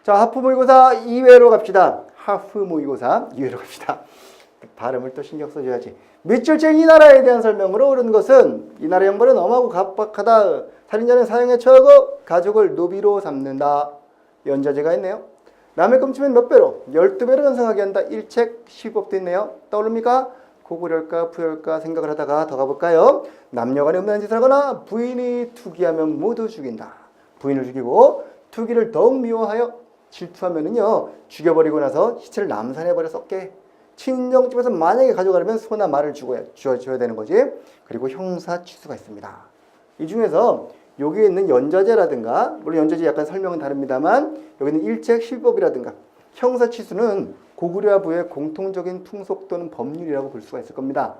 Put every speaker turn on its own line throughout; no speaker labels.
자, 하프 모의고사 2회로 갑시다. 하프 모의고사 2회로 갑시다. 발음을 또 신경 써줘야지. 밑줄째 이 나라에 대한 설명으로 옳은 것은 이 나라의 형벌은 엄하고 각박하다. 살인자는 사형에 처하고 가족을 노비로 삼는다. 연자제가 있네요. 남의 끔찍면 몇 배로? 12배로 연상하게 한다. 일책 10법도 있네요. 떠오릅니까? 고구려일까 부여일까 생각을 하다가 더 가볼까요? 남녀간에 음란한 짓을 하거나 부인이 투기하면 모두 죽인다. 부인을 죽이고 투기를 더욱 미워하여 질투하면은요 죽여버리고 나서 시체를 남산해버려 썩게. 친정집에서 만약에 가져가려면 소나 말을 줘야 되는 거지. 그리고 형사 취수가 있습니다. 이 중에서 여기에 있는 연좌제라든가, 물론 연좌제 약간 설명은 다릅니다만 여기는 일책 10법이라든가 형사 취수는 고구려와 부의 공통적인 풍속 또는 법률이라고 볼 수가 있을 겁니다.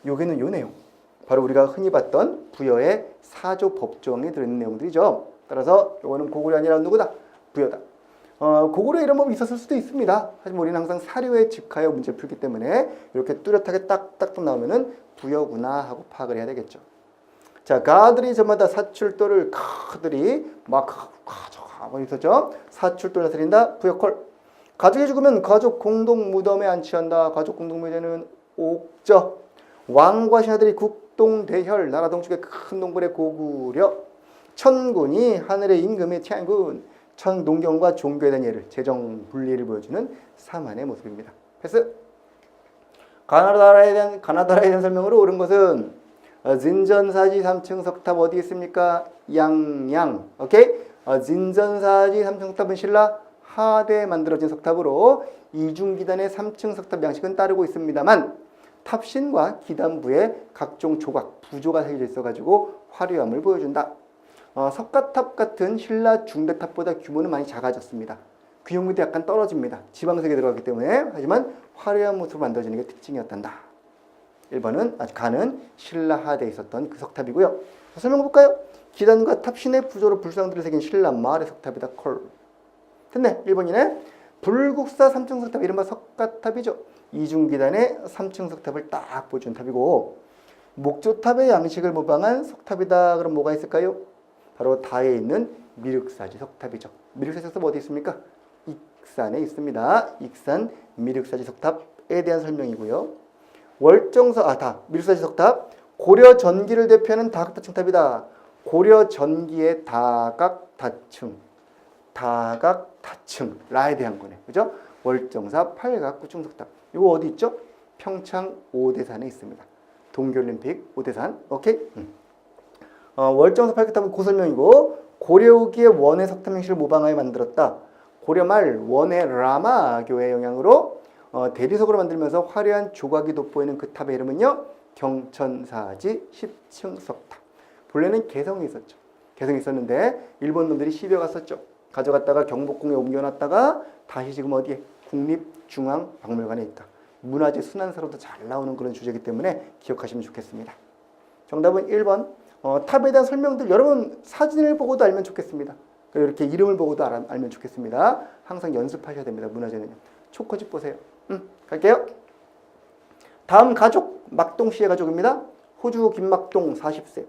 여기는 요 내용, 바로 우리가 흔히 봤던 부여의 사조 법조항에 들어있는 내용들이죠. 따라서 요거는 고구려 아니라 누구다? 부여다. 고구려 이런 법이 있었을 수도 있습니다. 하지만 우리는 항상 사료에 직하여 문제를 풀기 때문에 이렇게 뚜렷하게 딱딱 나오면은 부여구나 하고 파악을 해야 되겠죠. 자, 가들이 저마다 사출도를 가들이 막 가져가고 있었죠. 사출도를 다스린다. 부여콜. 가족이 죽으면 가족 공동 무덤에 안치한다. 가족 공동 무덤에는 옥저. 왕과 신하들이 국동 대혈, 나라 동쪽의 큰 동굴에 고구려. 천군이 하늘의 임금의 태양군. 천동경과 종교에 대한 예를, 재정 분리를 보여주는 사만의 모습입니다. 패스. 가나다라에 대한 설명으로 옳은 것은 진전사지 3층 석탑 어디 있습니까? 양양. 오케이? 진전사지 3층 석탑은 신라 하대에 만들어진 석탑으로 이중기단의 3층 석탑 양식은 따르고 있습니다만 탑신과 기단부에 각종 조각, 부조가 새겨져 있어가지고 화려함을 보여준다. 석가탑 같은 신라 중대탑보다 규모는 많이 작아졌습니다. 규모도 약간 떨어집니다. 지방색이 들어가기 때문에. 하지만 화려한 모습으로 만들어지는 게 특징이었단다. 1번은 가는 신라 하대에 있었던 그 석탑이고요. 설명해볼까요? 기단과 탑신의 부조로 불상들을 새긴 신라 마을의 석탑이다. 콜. 됐네. 1번이네. 불국사 3층 석탑, 이른바 석가탑이죠. 이중기단의 3층 석탑을 딱 보여준 탑이고, 목조탑의 양식을 모방한 석탑이다. 그럼 뭐가 있을까요? 바로 다에 있는 미륵사지 석탑이죠. 미륵사지 석탑 어디 있습니까? 익산에 있습니다. 익산 미륵사지 석탑에 대한 설명이고요. 미륵사지 석탑. 고려 전기를 대표하는 다각다층탑이다. 고려 전기의 다각다층. 라에 대한 거네. 그죠? 월정사 팔각구층 석탑. 이거 어디 있죠? 평창 오대산에 있습니다. 동계올림픽 오대산. 오케이? 월정사 팔각탑은 그 설명이고, 고려 후기의 원의 석탑 형식을 모방하여 만들었다. 고려 말 원의 라마교의 영향으로 대리석으로 만들면서 화려한 조각이 돋보이는 그 탑의 이름은요, 경천사지 10층 석탑. 본래는 개성이 있었죠. 개성이 있었는데 일본 놈들이 시비가 갔었죠. 가져갔다가 경복궁에 옮겨놨다가 다시 지금 어디에? 국립중앙박물관에 있다. 문화재 순환사로도 잘 나오는 그런 주제이기 때문에 기억하시면 좋겠습니다. 정답은 1번. 탑에 대한 설명들 여러분 사진을 보고도 알면 좋겠습니다. 이렇게 이름을 보고도 알면 좋겠습니다. 항상 연습하셔야 됩니다. 문화재는요. 초코집 보세요. 갈게요. 다음 가족, 막동씨의 가족입니다. 호주 김막동 40세.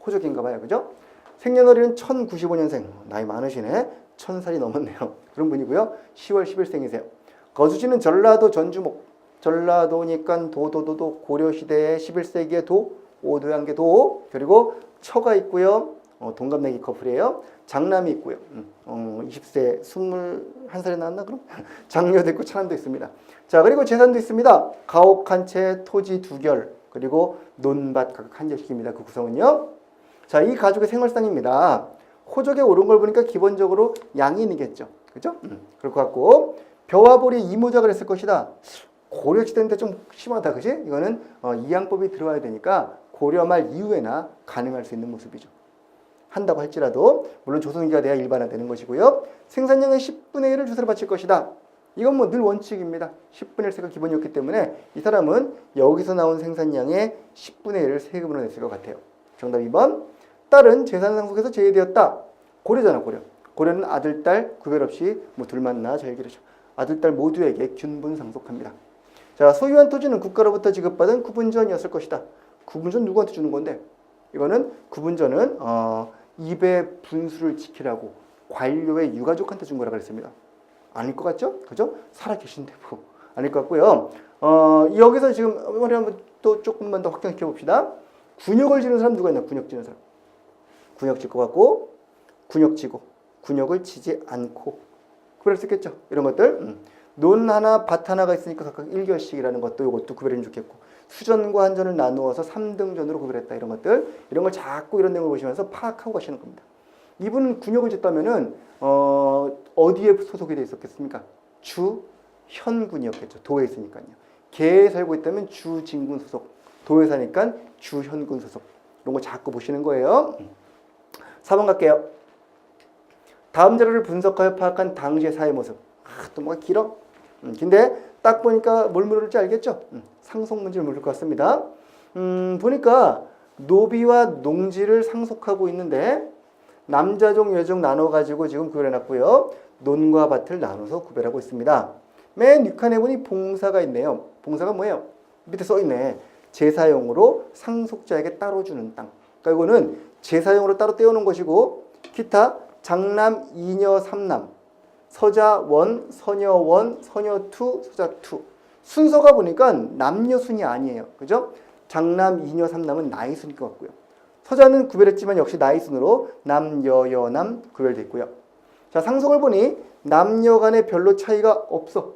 호주인가 봐요. 그죠? 생년월일은 1095년생. 나이 많으시네. 1000살이 넘었네요. 그런 분이고요. 10월 10일생이세요. 거주지는 전라도 전주목. 전라도니까 도도도도 고려시대의 11세기의 도, 오도양계 도, 그리고 처가 있고요. 동갑내기 커플이에요. 장남이 있고요. 20세, 21살에 나왔나 그럼? 장녀도 있고 차남도 있습니다. 자, 그리고 재산도 있습니다. 가옥 한 채, 토지 2결, 그리고 논밭 각각 한 채씩입니다. 그 구성은요. 자, 이 가족의 생활상입니다. 호적에 오른 걸 보니까 기본적으로 양인이겠죠. 그죠? 그럴 것 같고, 벼와 보리 이모작을 했을 것이다. 고려시대인데 좀 심하다. 그지? 이거는 이양법이 들어와야 되니까 고려 말 이후에나 가능할 수 있는 모습이죠. 한다고 할지라도 물론 조선기가 돼야 일반화되는 것이고요. 생산량의 10분의 1을 주사로 바칠 것이다. 이건 뭐 늘 원칙입니다. 10분의 1세가 기본이었기 때문에 이 사람은 여기서 나온 생산량의 10분의 1을 세금으로 냈을 것 같아요. 정답 2번. 딸은 재산 상속에서 제외되었다. 고려잖아, 고려. 고려는 아들, 딸 구별 없이 뭐 둘만 낳아 잘 기르죠. 아들, 딸 모두에게 균분 상속합니다. 자, 소유한 토지는 국가로부터 지급받은 구분전이었을 것이다. 구분전 누구한테 주는 건데? 이거는 구분전은 입의 분수를 지키라고 관료의 유가족한테 준 거라 그랬습니다. 아닐 것 같죠? 그죠? 살아계신데 뭐 아닐 것 같고요. 여기서 지금 우리 한번 또 조금만 더 확장시켜 봅시다. 군역을 지는 사람 누가 있나? 군역 지는 사람. 군역 질 것 같고, 군역 지고, 군역을 지지 않고. 구별할 수 있겠죠? 이런 것들. 논 하나, 밭 하나가 있으니까 각각 1결씩이라는 것도 이것도 구별해주면 좋겠고, 수전과 한전을 나누어서 3등전으로 구별했다. 이런 것들. 이런 걸 자꾸 이런 내용을 보시면서 파악하고 가시는 겁니다. 이분은 군역을 짓다면은, 어디에 소속이 되어 있었겠습니까? 주현군이었겠죠. 도에 있으니까요. 개에 살고 있다면 주진군 소속. 도에 사니까 주현군 소속. 이런 거 자꾸 보시는 거예요. 4번 갈게요. 다음 자료를 분석하여 파악한 당시의 사회 모습. 또 뭐가 길어? 근데 딱 보니까 뭘 물을지 알겠죠? 상속 문제를 물을 것 같습니다. 보니까 노비와 농지를 상속하고 있는데 남자종, 여종 나눠가지고 지금 구별해놨고요. 논과 밭을 나눠서 구별하고 있습니다. 맨 윗칸에 보니 봉사가 있네요. 봉사가 뭐예요? 밑에 써있네. 제사용으로 상속자에게 따로 주는 땅. 그러니까 이거는 제사용으로 따로 떼어놓은 것이고, 기타 장남, 이녀, 삼남, 서자원, 서녀원, 서녀투, 서자투. 순서가 보니까 남녀순이 아니에요. 그죠? 장남, 이녀, 삼남은 나이 순일 것 같고요. 서자는 구별했지만 역시 나이 순으로 남, 여, 여남 구별되어 있고요. 자, 상속을 보니 남녀 간에 별로 차이가 없어.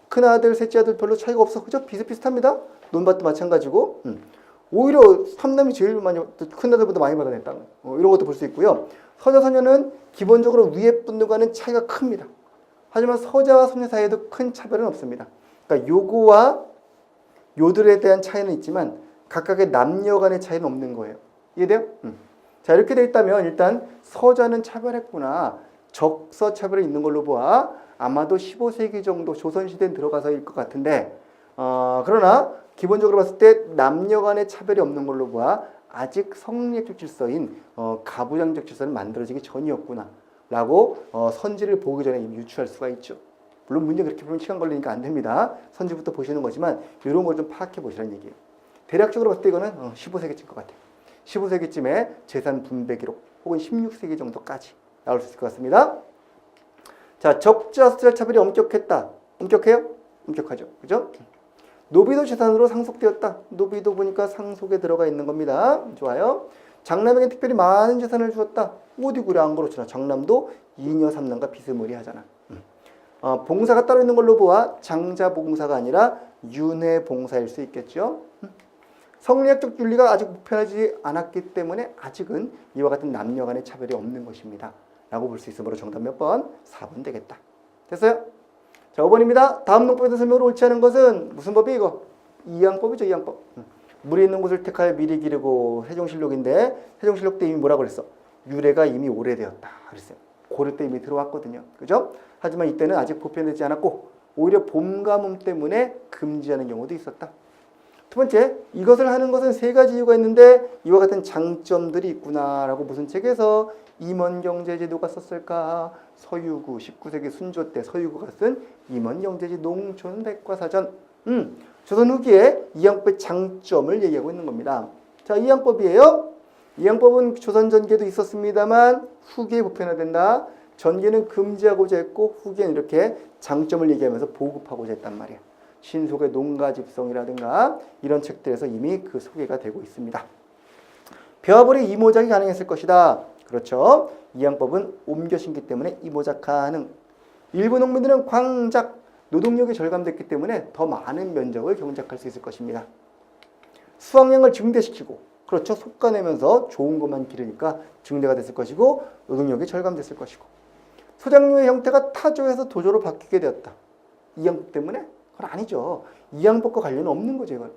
큰아들, 셋째 아들 별로 차이가 없어. 그죠? 비슷비슷합니다. 논밭도 마찬가지고. 오히려 삼남이 제일 많이, 큰아들보다 많이 받아낸 땅. 이런 것도 볼 수 있고요. 서자, 서녀는 기본적으로 위에 분들과는 차이가 큽니다. 하지만 서자와 서녀 사이에도 큰 차별은 없습니다. 그러니까 요거와 요들에 대한 차이는 있지만 각각의 남녀 간의 차이는 없는 거예요. 이해돼요? 자, 이렇게 돼 있다면 일단 서자는 차별했구나. 적서 차별이 있는 걸로 보아 아마도 15세기 정도 조선시대에 들어가서일 것 같은데, 그러나 기본적으로 봤을 때 남녀 간의 차별이 없는 걸로 보아 아직 성리학적 질서인 가부장적 질서는 만들어지기 전이었구나 라고 선지를 보기 전에 이미 유추할 수가 있죠. 물론 문제 그렇게 보면 시간 걸리니까 안 됩니다. 선지부터 보시는 거지만 이런 걸 좀 파악해 보시라는 얘기예요. 대략적으로 봤을 때 이거는 15세기쯤 것 같아요. 15세기쯤에 재산 분배 기록 혹은 16세기 정도까지 나올 수 있을 것 같습니다. 자, 적자 수자 차별이 엄격했다. 엄격해요? 엄격하죠. 그죠? 노비도 재산으로 상속되었다. 노비도 보니까 상속에 들어가 있는 겁니다. 좋아요. 장남에게 특별히 많은 재산을 주었다. 어디 그래 안 그렇잖아. 장남도 이녀 삼남과 비스무리하잖아. 봉사가 따로 있는 걸로 보아 장자 봉사가 아니라 윤회 봉사일 수 있겠죠. 성리학적 윤리가 아직 보편하지 않았기 때문에 아직은 이와 같은 남녀 간의 차별이 없는 것입니다. 라고 볼 수 있으므로 정답 몇 번? 4번 되겠다. 됐어요? 자, 5번입니다. 다음 농법에 대한 설명으로 옳지 않은 것은 무슨 법이 이거? 이양법이죠, 이양법. 물이 있는 곳을 택하여 미리 기르고. 세종실록인데 세종실록 때 이미 뭐라고 그랬어? 유래가 이미 오래되었다 그랬어요. 고려 때 이미 들어왔거든요. 그죠? 하지만 이때는 아직 보편되지 않았고 오히려 봄 가뭄 때문에 금지하는 경우도 있었다. 두 번째, 이것을 하는 것은 세 가지 이유가 있는데 이와 같은 장점들이 있구나라고 무슨 책에서 임원경제지 누가 썼을까? 서유구, 19세기 순조 때 서유구가 쓴 임원경제지 농촌백과사전. 조선 후기에 이양법의 장점을 얘기하고 있는 겁니다. 자, 이양법이에요. 이양법은 조선 전개도 있었습니다만 후기에 보편화된다. 전개는 금지하고자 했고 후기에는 이렇게 장점을 얘기하면서 보급하고자 했단 말이야. 신속의 농가집성이라든가 이런 책들에서 이미 그 소개가 되고 있습니다. 벼벌이 이모작이 가능했을 것이다. 그렇죠. 이양법은 옮겨신기 때문에 이모작 가능. 일부 농민들은 광작, 노동력이 절감됐기 때문에 더 많은 면적을 경작할 수 있을 것입니다. 수확량을 증대시키고, 그렇죠. 솎아내면서 좋은 것만 기르니까 증대가 됐을 것이고 노동력이 절감됐을 것이고, 소작류의 형태가 타조에서 도조로 바뀌게 되었다. 이양법 때문에? 그건 아니죠. 이양법과 관련은 없는 거죠. 이건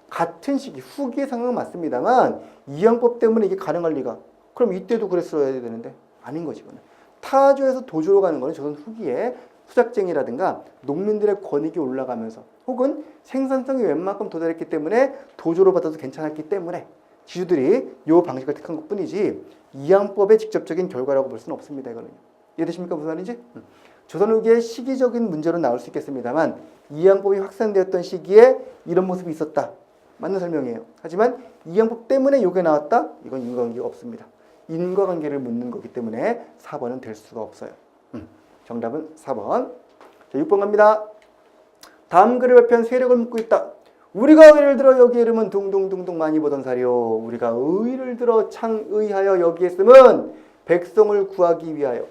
같은 시기 후기의 상황은 맞습니다만 이양법 때문에 이게 가능할 리가. 그럼 이때도 그랬어야 되는데 아닌 거지. 이거는 타조에서 도조로 가는 거는 조선 후기에 수작쟁이라든가 농민들의 권익이 올라가면서 혹은 생산성이 웬만큼 도달했기 때문에 도조로 받아도 괜찮았기 때문에 지주들이 이 방식을 택한 것뿐이지 이양법의 직접적인 결과라고 볼 수는 없습니다. 이거는 이해되십니까? 무슨 말인지? 조선 후기의 시기적인 문제로 나올 수 있겠습니다만 이양법이 확산되었던 시기에 이런 모습이 있었다. 맞는 설명이에요. 하지만 이양법 때문에 이게 나왔다? 이건 인과관계가 없습니다. 인과관계를 묻는 거기 때문에 4번은 될 수가 없어요. 정답은 4번. 자, 6번 갑니다. 다음 글을 발표한 세력을 묻고 있다. 우리가 의를 들어 여기에 이름은 둥둥둥둥 많이 보던 사리요. 우리가 의를 들어 창의하여 여기에 쓰면 백성을 구하기 위하여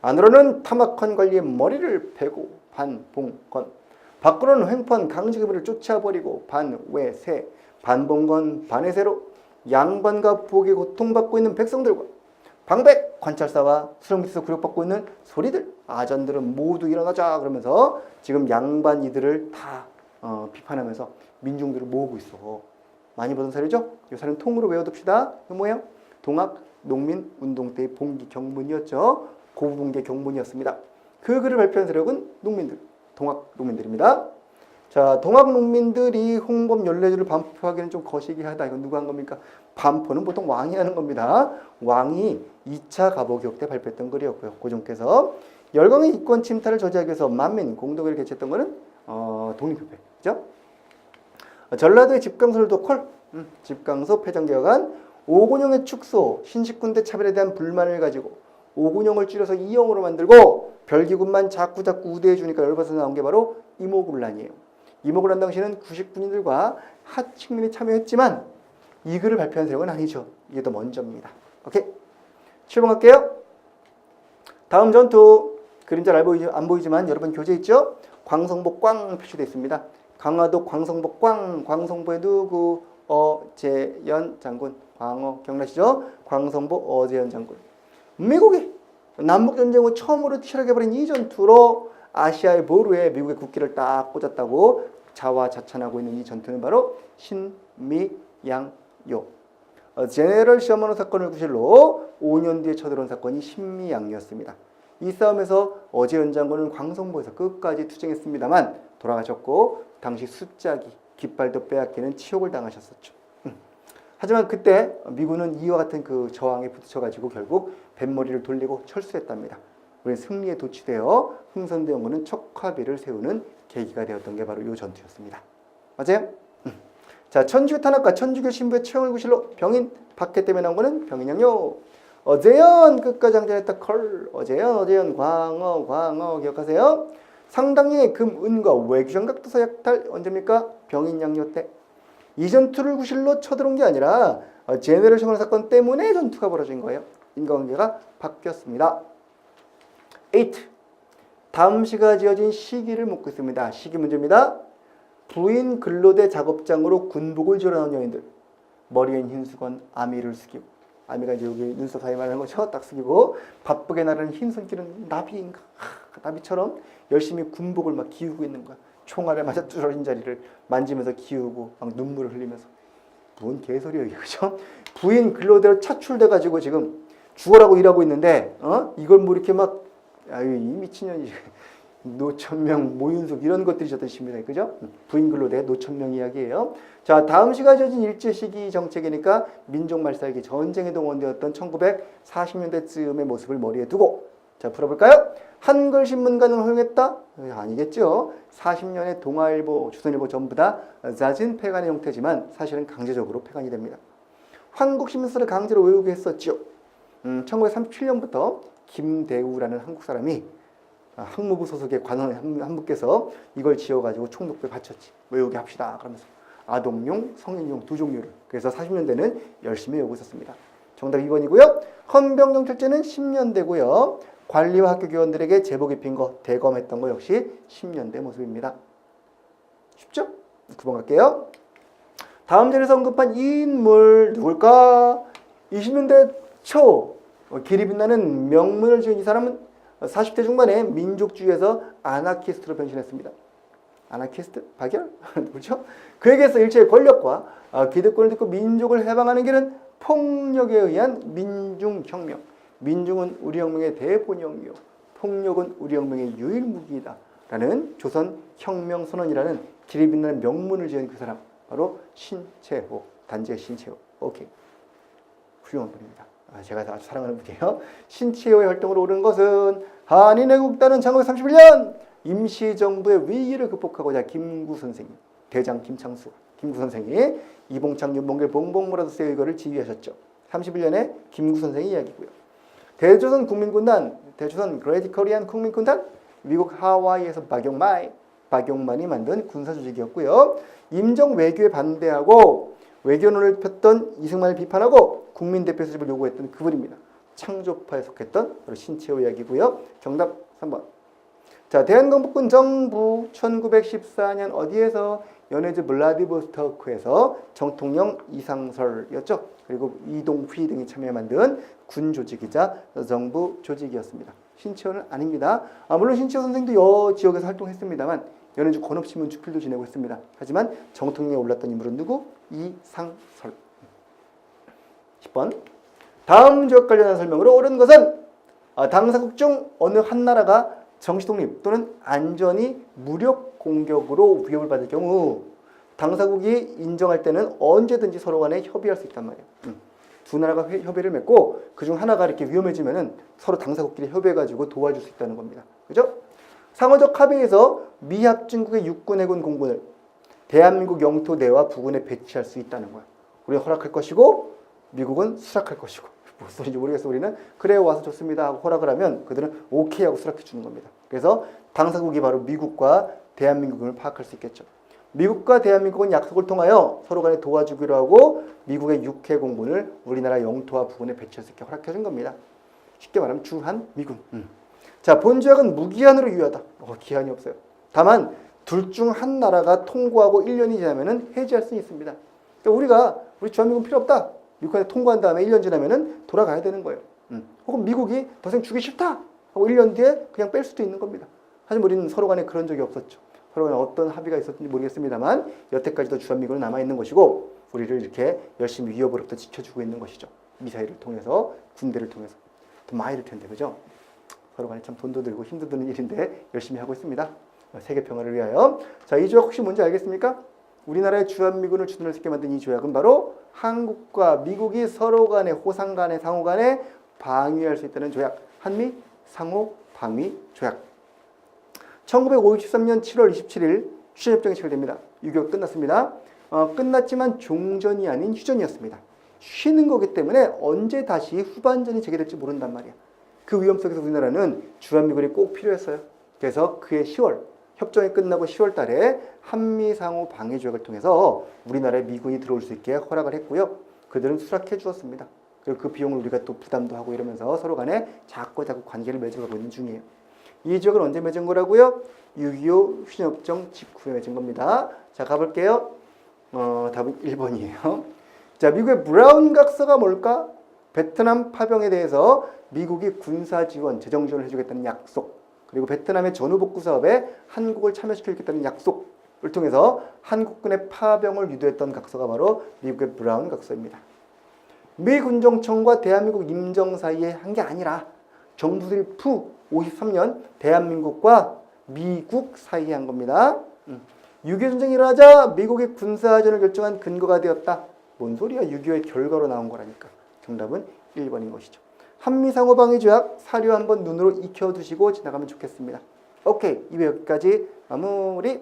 안으로는 탐악한 관리의 머리를 베고 반봉건 밖으로는 횡포한 강직의불을 쫓아버리고 반외세 반봉건 반외세로 양반과 부옥에 고통받고 있는 백성들과 방백 관찰사와 수령 밑에서 굴욕받고 있는 소리들 아전들은 모두 일어나자 그러면서 지금 양반 이들을 다 비판하면서 민중들을 모으고 있어. 많이 보던 사례죠? 이 사례는 통으로 외워둡시다. 이 뭐예요? 동학 농민 운동 때의 봉기 경문이었죠. 고부분계 경문이었습니다. 그 글을 발표한 세력은 농민들, 동학 농민들입니다. 자, 동학 농민들이 홍범 연례주를 반포하기는 좀 거시기하다. 이건 누가 한 겁니까? 반포는 보통 왕이 하는 겁니다. 왕이 2차 갑오개혁 때 발표했던 글이었고요. 고종께서 열강의 이권 침탈을 저지하기 위해서 만민 공동회를 개최했던 것은 독립협회. 그죠? 전라도의 집강소를 도콜, 집강소 폐정개혁안, 오군영의 축소, 신식군대 차별에 대한 불만을 가지고 오군영을 줄여서 이영으로 만들고 별기군만 자꾸 우대해 주니까 열받아서 나온 게 바로 이모군란이에요. 이모군란 당시에는 구식군인들과 하층민이 참여했지만 이 글을 발표한 세력은 아니죠. 이게 더 먼저입니다. 오케이. 7번 갈게요. 다음 전투. 그림 잘 안 보이지만 여러분 교재 있죠? 광성보 꽝 표시되어 있습니다. 강화도 광성보 꽝, 광성보에 누구? 어재연 장군. 광어 기억나시죠? 광성보 어재연 장군. 미국이 남북전쟁 후 처음으로 치러해버린 이 전투로 아시아의 보루에 미국의 국기를 딱 꽂았다고 자화자찬하고 있는 이 전투는 바로 신미양요. 제네럴 셔먼 사건을 구실로 5년 뒤에 쳐들어온 사건이 신미양요였습니다. 이 싸움에서 어재연 장군은 광성보에서 끝까지 투쟁했습니다만 돌아가셨고 당시 숫자기, 깃발도 빼앗기는 치욕을 당하셨었죠. 하지만 그때 미군은 이와 같은 그 저항에 부딪혀가지고 결국 뱃머리를 돌리고 철수했답니다. 우리는 승리에 도취되어 흥선대원군은 척화비를 세우는 계기가 되었던 게 바로 이 전투였습니다. 맞아요? 자, 천주교 탄압과 천주교 신부의 처형을 구실로 병인 박해 때문에 나온 거는 병인양요. 어재연 끝까지 항전했다 컬. 어재연 광어 기억하세요? 상당량의 금, 은과 외교장각도서 약탈 언제입니까? 병인양요 때. 이 전투를 구실로 쳐들어온 게 아니라 제네럴 셔먼 사건 때문에 전투가 벌어진 거예요. 인과관계가 바뀌었습니다. 8. 다음 시가 지어진 시기를 묻고 있습니다. 시기 문제입니다. 부인 근로대 작업장으로 군복을 지어 나온 여인들. 머리엔 흰 수건, 아미를 숙이고. 아미가 이제 여기 눈썹 사이 말하는 거죠. 딱 숙이고 바쁘게 나르는 흰 손길은 나비인가. 나비처럼 열심히 군복을 막 기우고 있는 거야. 총알에 맞아 뚫어진 자리를 만지면서 기우고 막 눈물을 흘리면서. 뭔 개소리야 이게, 그죠? 부인 근로대로 차출돼가지고 지금 죽어라고 일하고 있는데 이걸 뭐 이렇게 막 아유 이 미친년이 노천명, 모윤숙 이런 것들이 졌던 시입니다. 그죠? 부인 근로대 노천명 이야기예요. 자, 다음 시가 지어진 일제시기 정책이니까 민족말살기 전쟁에 동원되었던 1940년대쯤의 모습을 머리에 두고 자, 풀어볼까요? 한글신문관을 허용했다? 아니겠죠. 40년의 동아일보, 조선일보 전부 다 잦은 폐간의 형태지만 사실은 강제적으로 폐간이 됩니다. 한국신문서를 강제로 외우게 했었죠. 1937년부터 김대우라는 한국 사람이 항무부 소속의 관원 한 분께서 이걸 지어가지고 총독부에 바쳤지. 외우게 합시다. 그러면서 아동용, 성인용 두 종류를. 그래서 40년대는 열심히 외우고 있었습니다. 정답 2번이고요. 헌병정찰제는 10년대고요. 관리와 학교 교원들에게 제복 입힌 거, 대검했던 거 역시 10년대 모습입니다. 쉽죠? 9번 갈게요. 다음 자리에서 언급한 이 인물 누굴까? 20년대 초 길이 빛나는 명문을 지은 이 사람은 40대 중반에 민족주의에서 아나키스트로 변신했습니다. 아나키스트? 박열? 그렇죠? 그에게서 일체의 권력과 기득권을 듣고 민족을 해방하는 길은 폭력에 의한 민중혁명. 민중은 우리 혁명의 대본영이요. 폭력은 우리 혁명의 유일무기이다. 라는 조선혁명선언이라는 길이 빛나는 명문을 지은 그 사람. 바로 신채호. 단지의 신채호. 오케이. 훌륭한 분입니다. 제가 아주 사랑하는 분이에요. 신채호의 활동으로 오른 것은 한인애국단은 1931년 임시정부의 위기를 극복하고자 김구 선생님, 대장 김창수, 김구 선생이 이봉창, 윤봉길, 봉봉무라도스의 의거를 지휘하셨죠. 31년에 김구 선생의 이야기고요. 대조선 국민군단, 대조선 그레이트 코리안 국민군단, 미국 하와이에서 박용만이 만든 군사조직이었고요. 임정 외교에 반대하고 외교론을 폈던 이승만을 비판하고 국민대표 수립을 요구했던 그분입니다. 창조파에 속했던 바로 신채호 이야기고요. 정답 3번. 자, 대한건국군 정부 1914년 어디에서? 연해주 블라디보스토크에서 정통령 이상설이었죠. 그리고 이동휘 등이 참여 만든 군 조직이자 정부 조직이었습니다. 신채호는 아닙니다. 물론 신채호 선생도 여 지역에서 활동했습니다만 연해주 권업신문 주필도 지내고 했습니다. 하지만 정통령에 올랐던 인물은 누구? 이상설. 10번. 다음 지역 관련한 설명으로 옳은 것은 당사국 중 어느 한 나라가 정치독립 또는 안전이 무력 공격으로 위협을 받을 경우 당사국이 인정할 때는 언제든지 서로 간에 협의할 수 있단 말이에요. 두 나라가 협의를 맺고 그중 하나가 이렇게 위험해지면은 서로 당사국끼리 협의해가지고 도와줄 수 있다는 겁니다. 그죠? 상호적 합의에서 미합중국의 육군 해군 공군을 대한민국 영토 내와 부근에 배치할 수 있다는 거야. 우리가 허락할 것이고 미국은 수락할 것이고. 무슨 소리인지 모르겠어. 우리는 그래요 와서 좋습니다 하고 허락을 하면 그들은 오케이 하고 수락해 주는 겁니다. 그래서 당사국이 바로 미국과 대한민국을 파악할 수 있겠죠. 미국과 대한민국은 약속을 통하여 서로 간에 도와주기로 하고 미국의 육해 공군을 우리나라 영토와 부근에 배치할 수 있게 허락해 준 겁니다. 쉽게 말하면 주한 미군. 자, 본조약은 무기한으로 유효하다. 기한이 없어요. 다만 둘 중 한 나라가 통고하고 1년이 지나면은 해지할 수 있습니다. 그러니까 우리 주한미군 필요 없다. 미국한테 통과한 다음에 1년 지나면은 돌아가야 되는 거예요. 혹은 미국이 더 이상 주기 싫다 하고 1년 뒤에 그냥 뺄 수도 있는 겁니다. 하지만 우리는 서로 간에 그런 적이 없었죠. 서로 간에 어떤 합의가 있었는지 모르겠습니다만 여태까지도 주한미군은 남아있는 것이고 우리를 이렇게 열심히 위협으로부터 지켜주고 있는 것이죠. 미사일을 통해서, 군대를 통해서. 더 많이 들 텐데, 그죠? 서로 간에 참 돈도 들고 힘도 드는 일인데 열심히 하고 있습니다. 세계 평화를 위하여. 자, 이 조약 혹시 뭔지 알겠습니까? 우리나라의 주한미군을 주둔할 수 있게 만든 이 조약은 바로 한국과 미국이 서로 간에 호상 간에 상호 간에 방위할 수 있다는 조약. 한미 상호 방위 조약. 1953년 7월 27일 휴전협정이 체결됩니다. 6.25 끝났습니다. 끝났지만 종전이 아닌 휴전이었습니다. 쉬는 거기 때문에 언제 다시 후반전이 재개될지 모른단 말이야. 그 위험 속에서 우리나라는 주한미군이 꼭 필요했어요. 그래서 그해 10월 협정이 끝나고 10월 달에 한미상호 방위조약을 통해서 우리나라에 미군이 들어올 수 있게 허락을 했고요. 그들은 수락해 주었습니다. 그리고 그 비용을 우리가 또 부담도 하고 이러면서 서로 간에 자꾸 관계를 맺어가고 있는 중이에요. 이 조약은 언제 맺은 거라고요? 6.25 휴전협정 직후에 맺은 겁니다. 자, 가볼게요. 답은 1번이에요. 자, 미국의 브라운 각서가 뭘까? 베트남 파병에 대해서 미국이 군사 지원, 재정 지원을 해주겠다는 약속, 그리고 베트남의 전후복구 사업에 한국을 참여시키겠다는 약속을 통해서 한국군의 파병을 유도했던 각서가 바로 미국의 브라운 각서입니다. 미 군정청과 대한민국 임정 사이에 한 게 아니라 정부들이 53년 대한민국과 미국 사이에 한 겁니다. 6.25 전쟁이 일어나자 미국이 군사전을 결정한 근거가 되었다. 뭔 소리야? 6.25의 결과로 나온 거라니까. 정답은 1번인 것이죠. 한미상호방위조약 사료 한번 눈으로 익혀두시고 지나가면 좋겠습니다. 오케이, 2회 여기까지 마무리.